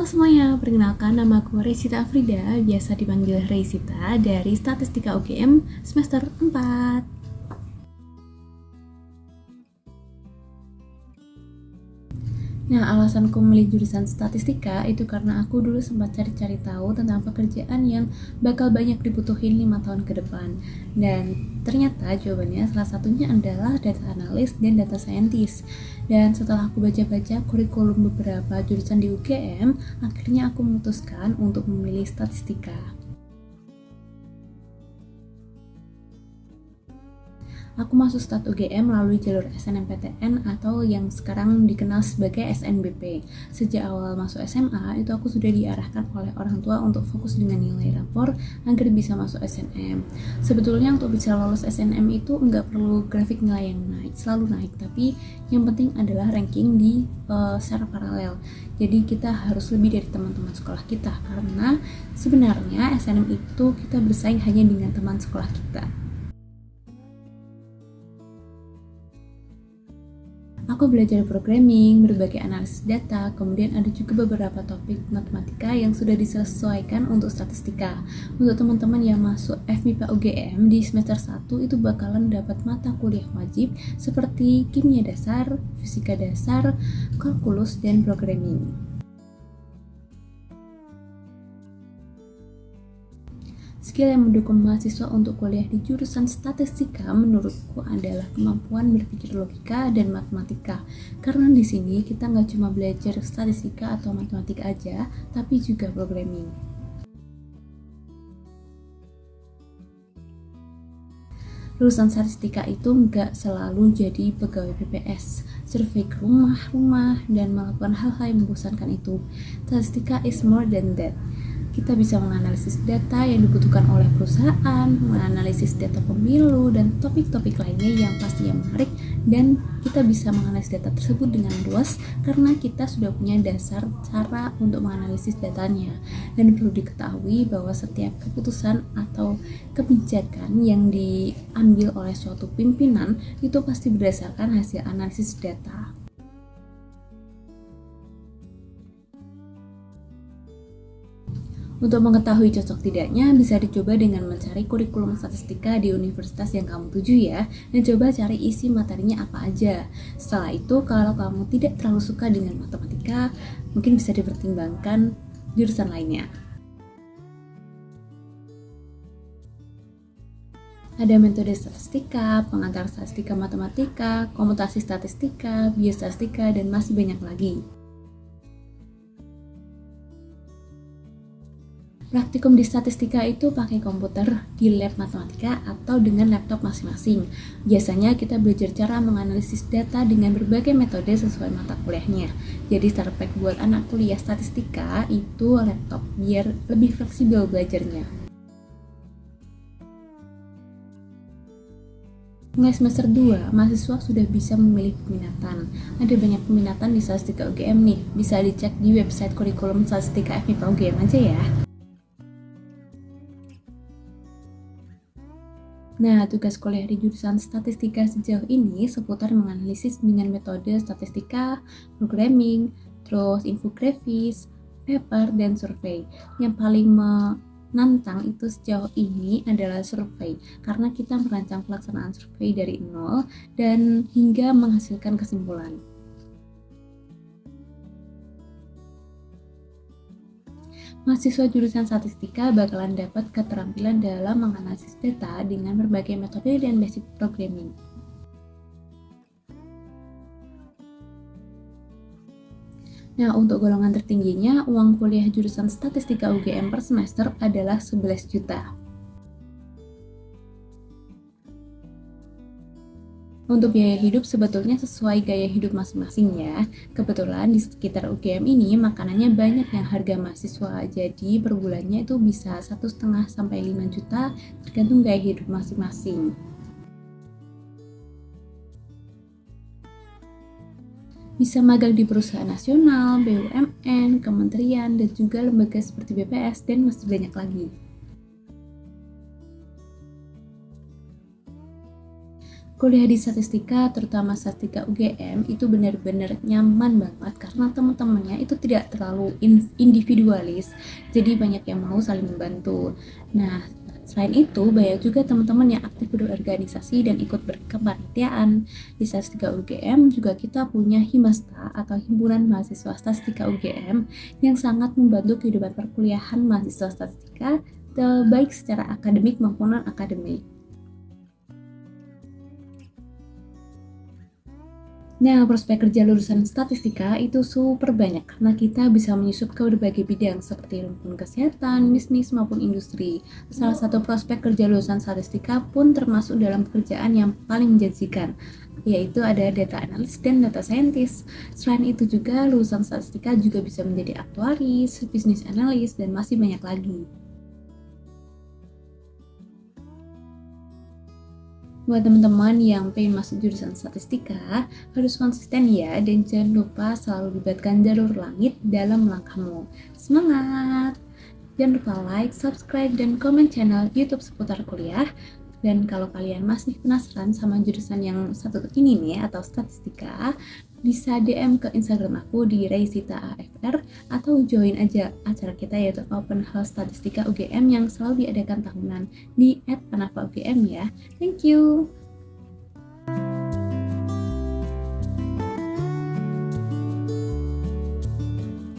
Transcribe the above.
Halo semuanya, perkenalkan nama aku Reisita Afrida, biasa dipanggil Reisita dari Statistika UGM semester 4. Nah, alasanku memilih jurusan statistika itu karena aku dulu sempat cari-cari tahu tentang pekerjaan yang bakal banyak dibutuhin 5 tahun ke depan. Dan ternyata jawabannya salah satunya adalah data analis dan data scientist. Dan setelah aku baca-baca kurikulum beberapa jurusan di UGM, akhirnya aku memutuskan untuk memilih statistika. Aku masuk Stat UGM melalui jalur SNMPTN atau yang sekarang dikenal sebagai SNBP. Sejak awal masuk SMA, itu aku sudah diarahkan oleh orang tua untuk fokus dengan nilai rapor agar bisa masuk SNM. Sebetulnya untuk bisa lolos SNM itu nggak perlu grafik nilai yang selalu naik, tapi yang penting adalah ranking di secara paralel. Jadi kita harus lebih dari teman-teman sekolah kita, karena sebenarnya SNM itu kita bersaing hanya dengan teman sekolah kita. Aku belajar programming, berbagai analisis data, kemudian ada juga beberapa topik matematika yang sudah disesuaikan untuk statistika. Untuk teman-teman yang masuk FMIPA UGM di semester 1 itu bakalan dapat mata kuliah wajib seperti kimia dasar, fisika dasar, kalkulus, dan programming. Skill yang mendukung mahasiswa untuk kuliah di jurusan statistika menurutku adalah kemampuan berpikir logika dan matematika. Karena di sini kita nggak cuma belajar statistika atau matematika aja, tapi juga programming. Lulusan statistika itu nggak selalu jadi pegawai BPS, survei ke rumah-rumah, dan melakukan hal-hal yang membosankan itu. Statistika is more than that. Kita bisa menganalisis data yang dibutuhkan oleh perusahaan, menganalisis data pemilu, dan topik-topik lainnya yang pastinya menarik, dan kita bisa menganalisis data tersebut dengan luas karena kita sudah punya dasar cara untuk menganalisis datanya. Dan perlu diketahui bahwa setiap keputusan atau kebijakan yang diambil oleh suatu pimpinan itu pasti berdasarkan hasil analisis data. Untuk mengetahui cocok tidaknya, bisa dicoba dengan mencari kurikulum statistika di universitas yang kamu tuju ya, dan coba cari isi materinya apa aja. Setelah itu, kalau kamu tidak terlalu suka dengan matematika, mungkin bisa dipertimbangkan jurusan lainnya. Ada metode statistika, pengantar statistika matematika, komutasi statistika, biostatistika, dan masih banyak lagi. Praktikum di statistika itu pakai komputer di lab matematika atau dengan laptop masing-masing. Biasanya kita belajar cara menganalisis data dengan berbagai metode sesuai mata kuliahnya. Jadi startpack buat anak kuliah statistika itu laptop biar lebih fleksibel belajarnya. Mulai semester 2, mahasiswa sudah bisa memilih peminatan. Ada banyak peminatan di Statistika UGM nih, bisa dicek di website kurikulum Statistika FMIPA UGM aja ya. Nah, tugas kuliah di jurusan statistika sejauh ini seputar menganalisis dengan metode statistika, programming, terus infografis, paper, dan survei. Yang paling menantang itu sejauh ini adalah survei, karena kita merancang pelaksanaan survei dari nol dan hingga menghasilkan kesimpulan. Mahasiswa jurusan statistika bakalan dapat keterampilan dalam menganalisis data dengan berbagai metode dan basic programming. Nah, untuk golongan tertingginya, uang kuliah jurusan statistika UGM per semester adalah 11 juta. Untuk biaya hidup sebetulnya sesuai gaya hidup masing-masing ya. Kebetulan di sekitar UGM ini makanannya banyak yang harga mahasiswa, jadi per bulannya itu bisa 1,5 sampai 5 juta tergantung gaya hidup masing-masing. Bisa magang di perusahaan nasional, BUMN, kementerian, dan juga lembaga seperti BPS, dan masih banyak lagi. Kuliah di statistika, terutama statistika UGM, itu benar-benar nyaman banget karena teman-temannya itu tidak terlalu individualis, jadi banyak yang mau saling membantu. Nah, selain itu, banyak juga teman-teman yang aktif berorganisasi dan ikut berkepanitiaan. Di statistika UGM juga kita punya Himasta atau Himpunan Mahasiswa Statistika UGM yang sangat membantu kehidupan perkuliahan mahasiswa statistika, baik secara akademik maupun non-akademik. Nah, prospek kerja lulusan statistika itu super banyak karena kita bisa menyusup ke berbagai bidang seperti rumpun kesehatan, bisnis, maupun industri. Salah satu prospek kerja lulusan statistika pun termasuk dalam pekerjaan yang paling menjanjikan, yaitu ada data analis dan data scientist. Selain itu juga, lulusan statistika juga bisa menjadi aktuaris, bisnis analis, dan masih banyak lagi. Buat teman-teman yang pengen masuk jurusan statistika, harus konsisten ya, dan jangan lupa selalu libatkan jalur langit dalam langkahmu. Semangat! Jangan lupa like, subscribe, dan komen channel YouTube seputar kuliah. Dan kalau kalian masih penasaran sama jurusan yang satu ini nih atau statistika, bisa DM ke Instagram aku di reisita_afr atau join aja acara kita yaitu Open House Statistika UGM yang selalu diadakan tahunan di @panava_ugm ya. Thank you.